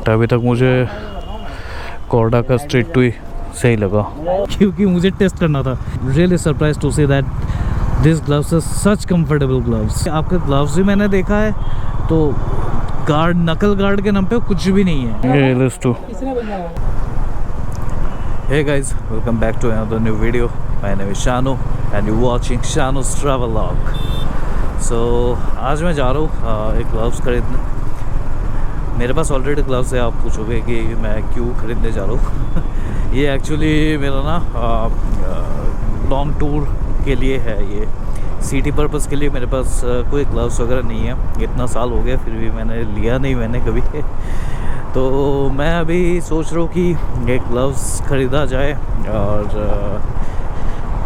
But अभी तक मुझे कॉर्डा का स्ट्रीट टू ही सही लगा क्योंकि मुझे टेस्ट करना था। Really surprise to say that this gloves are such comfortable gloves. आपके ग्लव्स भी मैंने देखा है तो गार्ड, नकल गार्ड के नाम पे कुछ भी नहीं है। ये list two. Hey guys, welcome back to another new video. My name is Shanu and you're watching Shanu's Travelog. So आज मैं जा रहा हूँ एक ग्लव्स खरीदने। मेरे पास ऑलरेडी ग्लव्स है। आप पूछोगे कि मैं क्यों खरीदने जा रहा हूँ। ये एक्चुअली मेरा ना लॉन्ग टूर के लिए है। ये सिटी पर्पस के लिए मेरे पास कोई ग्लव्स वगैरह नहीं है। इतना साल हो गया फिर भी मैंने लिया नहीं मैंने कभी। तो मैं अभी सोच रहा हूँ कि एक ग्लव्स ख़रीदा जाए और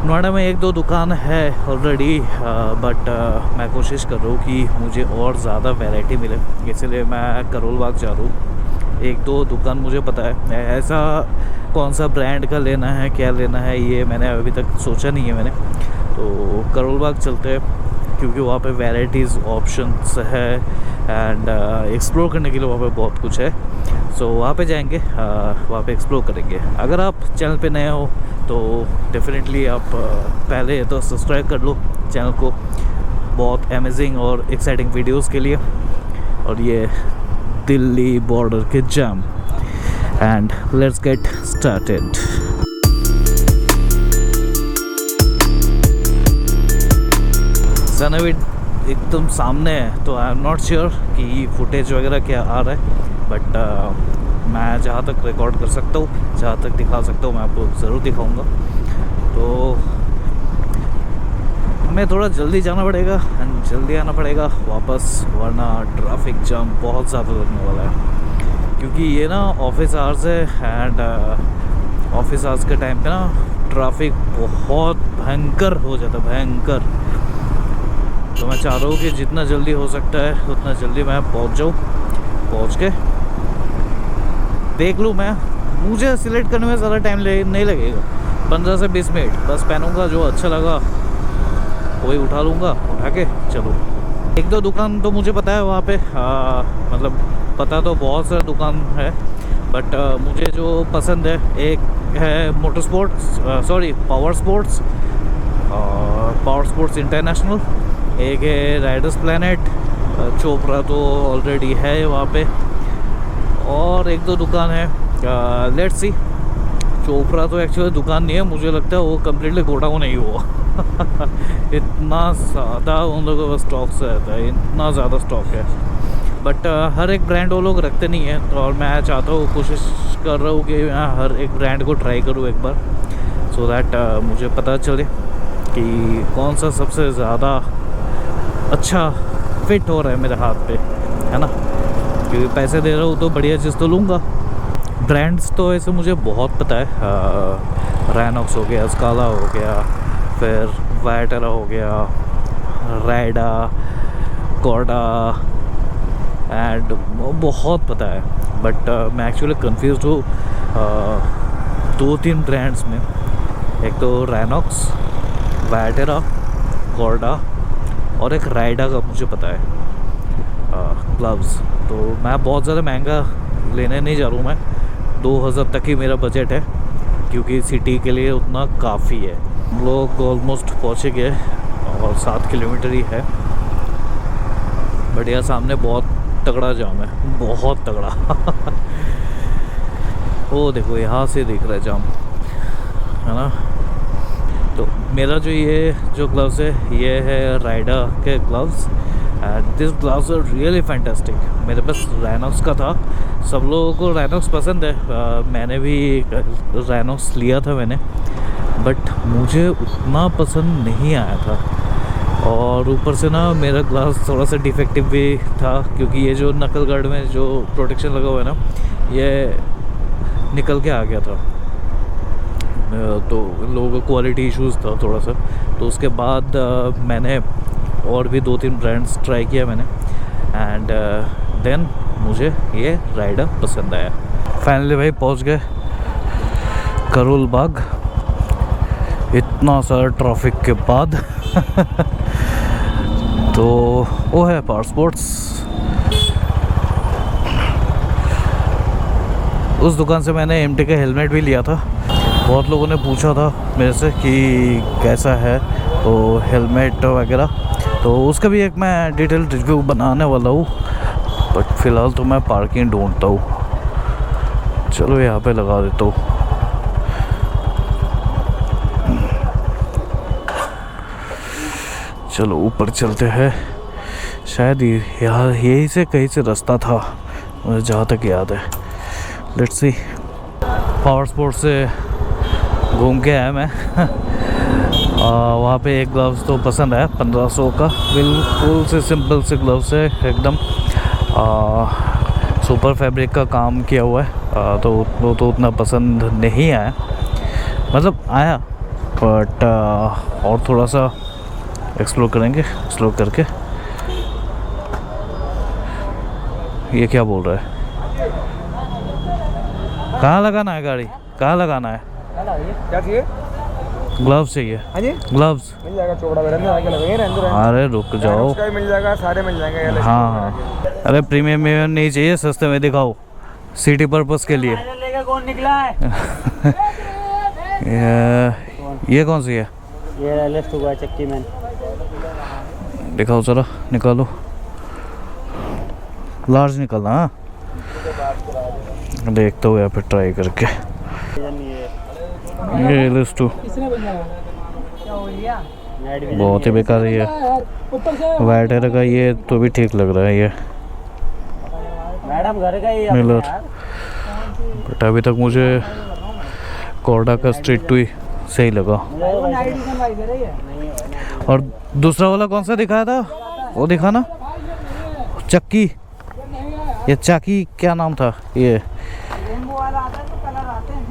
नोएडा में एक दो दुकान है ऑलरेडी, बट मैं कोशिश कर रहा हूँ कि मुझे और ज़्यादा वैरायटी मिले, इसलिए मैं करोल बाग जा रहा हूँ। एक दो दुकान मुझे पता है, ऐसा कौन सा ब्रांड का लेना है क्या लेना है ये मैंने अभी तक सोचा नहीं है मैंने। तो करोल बाग चलते हैं क्योंकि वहाँ पे वैराइटीज़ ऑप्शंस है एंड एक्सप्लोर करने के लिए वहाँ पे बहुत कुछ है। सो वहाँ पे जाएंगे, वहाँ पे एक्सप्लोर करेंगे। अगर आप चैनल पे नए हो तो डेफिनेटली आप पहले तो सब्सक्राइब कर लो चैनल को, बहुत अमेजिंग और एक्साइटिंग वीडियोस के लिए। और ये दिल्ली बॉर्डर के जाम एंड लेट्स गेट स्टार्टेड। सनविड एकदम सामने है तो आई एम नॉट श्योर कि फुटेज वगैरह क्या आ रहा है, बट मैं जहाँ तक रिकॉर्ड कर सकता हूँ, जहाँ तक दिखा सकता हूँ मैं आपको ज़रूर दिखाऊंगा। तो हमें थोड़ा जल्दी जाना पड़ेगा एंड जल्दी आना पड़ेगा वापस, वरना ट्रैफिक जाम बहुत ज़्यादा लगने वाला है। क्योंकि ये ना ऑफिस आवर्स है एंड ऑफिस आवर्स के टाइम पे ना ट्रैफिक बहुत भयंकर हो जाता है, भयंकर। तो मैं चाह रहा हूँ कि जितना जल्दी हो सकता है उतना जल्दी मैं पहुँच जाऊँ, पहुँच के देख लूँ। मैं मुझे सिलेक्ट करने में ज़्यादा टाइम नहीं लगेगा, 15 से 20 मिनट बस। पहनूंगा जो अच्छा लगा वही उठा लूँगा, उठा के चलो। एक दो दुकान तो मुझे पता है वहाँ पे, मतलब पता तो बहुत सारे दुकान है, बट मुझे जो पसंद है एक है motor sports, sorry power sports, power sports international. एक है राइडर्स प्लैनेट, चोपड़ा तो ऑलरेडी है वहाँ पे। और एक दो दुकान है, लेट्स सी। चोपड़ा तो एक्चुअली दुकान नहीं है, मुझे लगता है वो कम्प्लीटली गोडाउन नहीं हुआ। इतना ज़्यादा उन लोगों का स्टॉक से रहता है, इतना ज़्यादा स्टॉक है। बट हर एक ब्रांड वो लोग रखते नहीं है, तो और मैं चाहता हूँ, कोशिश कर रहा हूँ कि मैं हर एक ब्रांड को ट्राई करूँ एक बार, सो दैट मुझे पता चले कि कौन सा सबसे ज़्यादा अच्छा फिट हो रहा है मेरे हाथ पे, है ना। क्योंकि पैसे दे रहा हूँ तो बढ़िया चीज़ तो लूँगा। ब्रांड्स तो ऐसे मुझे बहुत पता है, रैनॉक्स हो गया, स्काला हो गया, फिर वाइटरा हो गया, राइडा, कॉर्डा एंड बहुत पता है। बट मैं एक्चुअली कंफ्यूज हूँ दो तीन ब्रांड्स में। एक तो रैनॉक्स, वाइटरा, कॉर्डा और एक राइडा का मुझे पता है ग्लव्स। तो मैं बहुत ज़्यादा महंगा लेने नहीं जा रहा हूँ, मैं 2000 तक ही मेरा बजट है, क्योंकि सिटी के लिए उतना काफ़ी है। हम लोग ऑलमोस्ट पहुँचे गए और 7 किलोमीटर ही है, बट यहाँ सामने बहुत तगड़ा जाम है, बहुत तगड़ा। वो देखो यहाँ से दिख रहा है जाम, है ना। तो मेरा जो ग्लव्स है ये है राइडा के gloves and this gloves are really fantastic. मेरे पास रैनॉक्स का था, सब लोगों को रैनॉक्स पसंद है, मैंने भी रैनॉक्स लिया था मैंने, बट मुझे उतना पसंद नहीं आया था। और ऊपर से ना मेरा ग्लव्स थोड़ा सा डिफेक्टिव भी था, क्योंकि ये जो नकल गार्ड में जो प्रोटेक्शन लगा हुआ है ना, ये निकल के आ गया था। तो लोगों को क्वालिटी इश्यूज़ था थोड़ा सा। तो उसके बाद मैंने और भी 2-3 ब्रांड्स ट्राई किया मैंने एंड देन मुझे ये राइडर पसंद आया। फाइनली भाई पहुंच गए करोल बाग, इतना सारा ट्रैफिक के बाद। तो वो है पावर स्पोर्ट्स। उस दुकान से मैंने MT का हेलमेट भी लिया था। बहुत लोगों ने पूछा था मेरे से कि कैसा है वो हेलमेट वगैरह, तो उसका भी एक मैं डिटेल रिव्यू बनाने वाला हूँ। बट फ़िलहाल तो मैं पार्किंग ढूंढता हूँ। चलो यहाँ पे लगा देता हूँ। चलो ऊपर चलते हैं। शायद यहाँ यहीं से कहीं से रास्ता था मुझे जहाँ तक याद है। Let's see. पावर स्पोर्ट से घूम के आया मैं। वहाँ पे एक ग्लव्स तो पसंद आया 1500 का, बिल्कुल से सिंपल से ग्लव्स है एकदम। सुपर फैब्रिक का काम किया हुआ है। तो वो तो उतना पसंद नहीं आया, मतलब आया बट और थोड़ा सा एक्सप्लोर करेंगे। एक्सप्लोर करके ये क्या बोल रहा है? कहाँ लगाना है गाड़ी? कहाँ लगाना है? क्या चाहिए? ग्लव्स चाहिए। हाँ जी, ग्लव्स मिल जाएगा। चौड़ा लगेंगे। अरे रुक जाओ। मिल जाएगा, सारे मिल जाएंगे। हाँ अरे प्रीमियम नहीं चाहिए, सस्ते में दिखाओ सिटी पर्पस के लिए। कौन निकला है? ये कौन सी है? ये लेफ्ट हुआ चक्की मैन। दिखाओ जरा, निकालो। लार्ज निकालना। हाँ देखता हूँ यहाँ पे ट्राई करके। ये लिस्ट टू बहुत ही बेकार है। ये वाइट का ये तो भी ठीक लग रहा है ये मैडम घर का ही मिलर। बट अभी तक मुझे कोर्डा का स्ट्रीट टू ही सही लगा। और दूसरा वाला कौन सा दिखाया था? वो दिखाना। चक्की, ये चाकी क्या नाम था ये?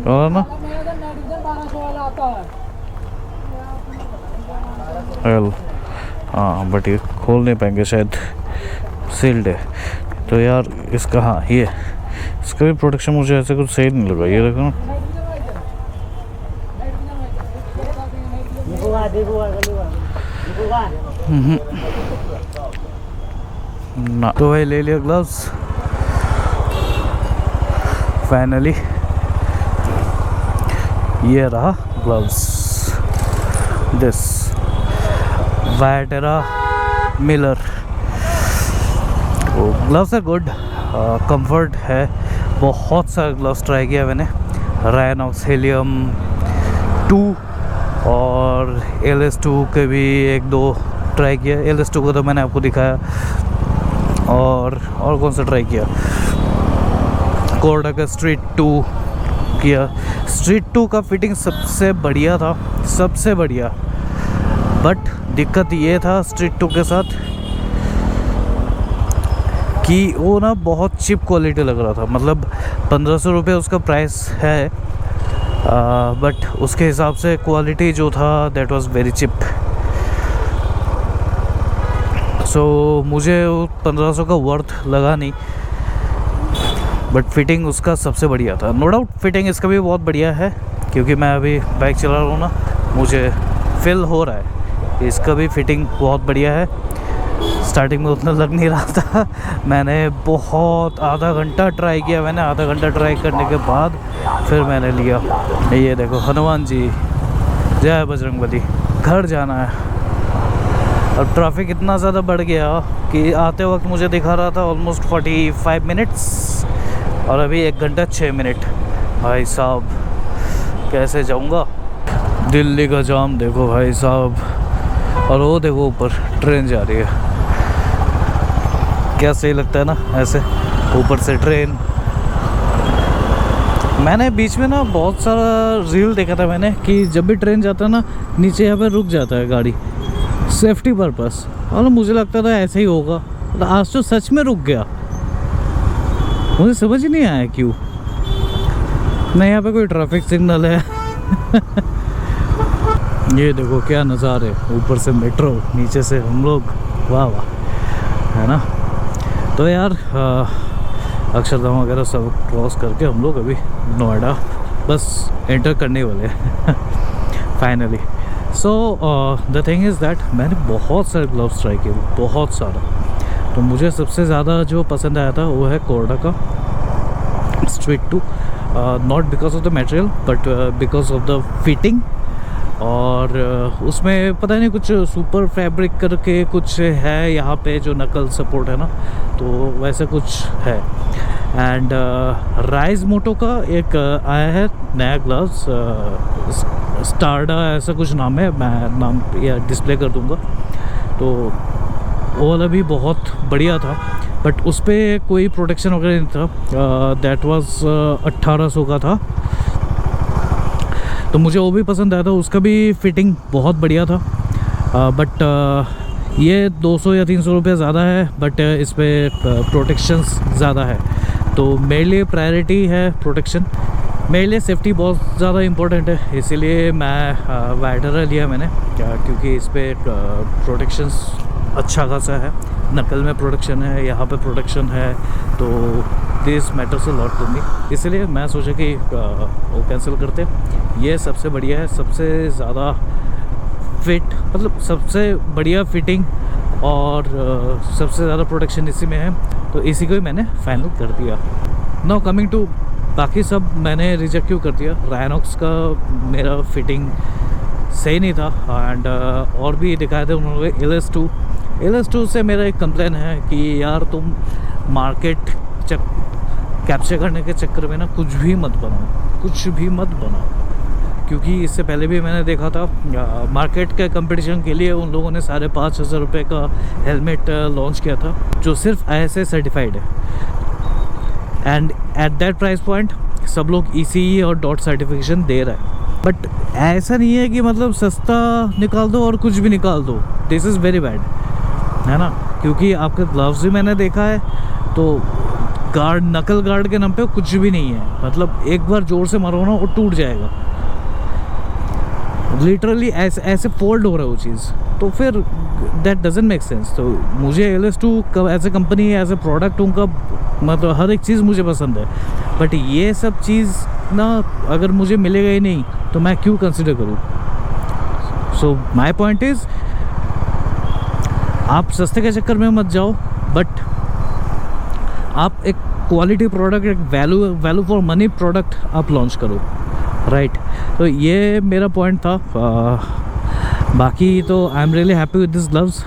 और ना हाँ, बट ये खोल नहीं पाएंगे शायद, सील्ड है। तो यार इसका, हाँ ये इसका भी प्रोटेक्शन मुझे ऐसे कुछ सही नहीं लगा। ये देखो ना। तो भाई ले लिया ग्लव्स फाइनली। ये रहा ग्लव्स, दिस वाइटेरा मिलर। ग्लव्स है गुड, कंफर्ट है। बहुत सारे ग्लव्स ट्राई किया मैंने, रायनॉक्स हेलियम 2 और LS2 के भी 1-2 ट्राई किया। LS2 को तो मैंने आपको दिखाया। और कौन सा ट्राई किया? कोर्डा का स्ट्रीट 2 किया। स्ट्रीट 2 का फिटिंग सबसे बढ़िया था, सबसे बढ़िया। बट दिक्कत ये था स्ट्रीट 2 के साथ कि वो ना बहुत चिप क्वालिटी लग रहा था। मतलब 1500 रुपये उसका प्राइस है, बट उसके हिसाब से क्वालिटी जो था दैट वाज वेरी चिप। सो मुझे वो 1500 का वर्थ लगा नहीं। बट फिटिंग उसका सबसे बढ़िया था। नो डाउट फिटिंग इसका भी बहुत बढ़िया है, क्योंकि मैं अभी बाइक चला रहा हूँ ना, मुझे फील हो रहा है इसका भी फिटिंग बहुत बढ़िया है। स्टार्टिंग में उतना लग नहीं रहा था। मैंने बहुत आधा घंटा ट्राई किया। मैंने आधा घंटा ट्राई करने के बाद फिर मैंने लिया। ये देखो हनुमान जी, जय बजरंगबली। घर जाना है। अब ट्रैफिक इतना ज़्यादा बढ़ गया कि आते वक्त मुझे दिखा रहा था ऑलमोस्ट 45 मिनट्स, और अभी 1 घंटा 6 मिनट। भाई साहब कैसे जाऊंगा? दिल्ली का जाम देखो भाई साहब। और वो देखो ऊपर ट्रेन जा रही है। क्या सही लगता है ना ऐसे ऊपर से ट्रेन। मैंने बीच में ना बहुत सारा रील देखा था मैंने कि जब भी ट्रेन जाता है ना, नीचे यहाँ पे रुक जाता है गाड़ी सेफ्टी पर्पस। और मुझे लगता था ऐसे ही होगा, आज तो सच में रुक गया। मुझे समझ ही नहीं आया क्यों। नहीं, यहाँ पे कोई ट्रैफिक सिग्नल है। ये देखो क्या नज़ारे, ऊपर से मेट्रो, नीचे से हम लोग, वाह वाह, है ना। तो यार अक्षरधाम वगैरह सब क्रॉस करके हम लोग अभी नोएडा बस एंटर करने वाले हैं finally. So the thing is that मैंने बहुत सारे ग्लव्स ट्राई किए, बहुत सारा। तो मुझे सबसे ज़्यादा जो पसंद आया था वो है कोर्डा का street 2। Not because of the material but because of the fitting. और उसमें पता नहीं कुछ सुपर फैब्रिक करके कुछ है यहाँ पे जो नकल सपोर्ट है ना, तो वैसे कुछ है। एंड राइज मोटो का एक आया है नया ग्लव्स, स्टारडा ऐसा कुछ नाम है, मैं नाम या डिस्प्ले कर दूँगा। तो वो वाला भी बहुत बढ़िया था, बट उस पर कोई प्रोटेक्शन वगैरह नहीं था। दैट वाज 1800 का था, तो मुझे वो भी पसंद आया था, उसका भी फिटिंग बहुत बढ़िया था। बट ये 200 या 300 रुपये ज़्यादा है, बट इस पर प्रोटेक्शंस ज़्यादा है। तो मेरे लिए प्रायोरिटी है प्रोटेक्शन, मेरे लिए सेफ्टी बहुत ज़्यादा इम्पोर्टेंट है, इसीलिए मैं वाइडरा लिया मैंने, क्योंकि इस पर प्रोटेक्शंस अच्छा खासा है। नकल में प्रोटेक्शन है, यहाँ पे प्रोटेक्शन है, तो this matters a lot to me. इसलिए मैं सोचा कि वो कैंसिल करते। ये सबसे बढ़िया है, सबसे ज़्यादा फिट, मतलब सबसे बढ़िया फिटिंग और सबसे ज़्यादा प्रोटेक्शन इसी में है, तो इसी को ही मैंने फाइनल कर दिया। नाउ कमिंग टू बाकी सब मैंने रिजेक्ट क्यों कर दिया। रायनॉक्स का मेरा फिटिंग सही नहीं था, एंड और भी दिखाए थे उन्होंने। LS2 से मेरा एक कंप्लेन है कि यार तुम मार्केट कैप्चर करने के चक्कर में ना कुछ भी मत बनाओ, क्योंकि इससे पहले भी मैंने देखा था मार्केट के कंपटीशन के लिए उन लोगों ने 5,500 रुपये का हेलमेट लॉन्च किया था, जो सिर्फ ISA सर्टिफाइड है। And at that price point सब लोग ECE और डॉट सर्टिफिकेशन दे रहा है। बट ऐसा नहीं है कि मतलब सस्ता निकाल दो और कुछ भी निकाल दो, दिस इज़ वेरी बैड, है ना। क्योंकि आपके ग्लव्स भी मैंने देखा है, तो गार्ड, नकल गार्ड के नाम पे कुछ भी नहीं है, मतलब एक बार जोर से मारो ना वो टूट जाएगा, लिटरली ऐसे फोल्ड हो रहा है वो चीज़, तो फिर दैट डजंट मेक सेंस। तो मुझे LS2 as a company, as a product उनका मतलब हर एक चीज़ मुझे पसंद है, बट ये सब चीज़ ना अगर मुझे मिलेगा ही नहीं तो मैं क्यों कंसिडर करूँ। सो माई पॉइंट इज़, आप सस्ते के चक्कर में मत जाओ, बट आप एक क्वालिटी प्रोडक्ट, एक वैल्यू फॉर मनी प्रोडक्ट आप लॉन्च करो, राइट। तो ये मेरा पॉइंट था। बाकी तो आई am really happy with this gloves.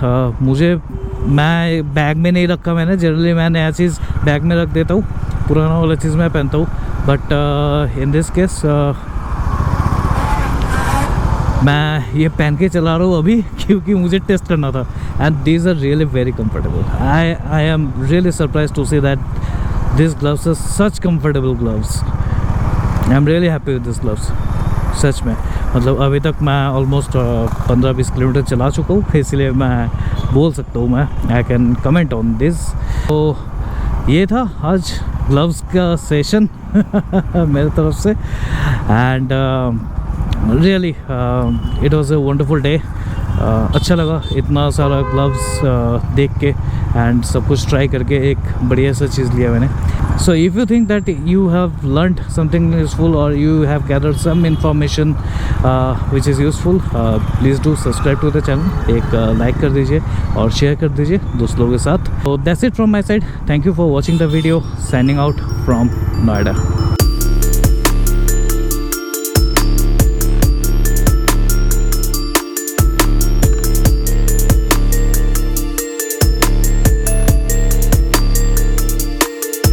मैं बैग में नहीं रखा मैंने, जनरली मैं नया चीज़ बैग में रख देता हूँ, पुराना वाला चीज़ मैं पहनता हूँ, बट इन दिस केस मैं ये पहन के चला रहा हूँ अभी, क्योंकि मुझे टेस्ट करना था। And these are really very comfortable. I am really surprise to see that this gloves are such comfortable gloves. I am really happy with this gloves, सच में। मतलब अभी तक मैं ऑलमोस्ट 15-20 किलोमीटर चला चुका हूँ, इसलिए मैं बोल सकता हूँ, मैं I can comment on this. तो ये था आज ग्लव्स का सेशन मेरे तरफ से, and really it was a wonderful day. अच्छा लगा इतना सारा ग्लव्स देख के एंड सब कुछ ट्राई करके, एक बढ़िया सा चीज़ लिया मैंने। So if you think that you have learned something useful और you have gathered some information which is useful, please do subscribe to the channel. एक लाइक कर दीजिए और शेयर कर दीजिए दोस्त लोगों के साथ। तो that's it from my side. Thank you for watching the video. Signing out from Noida.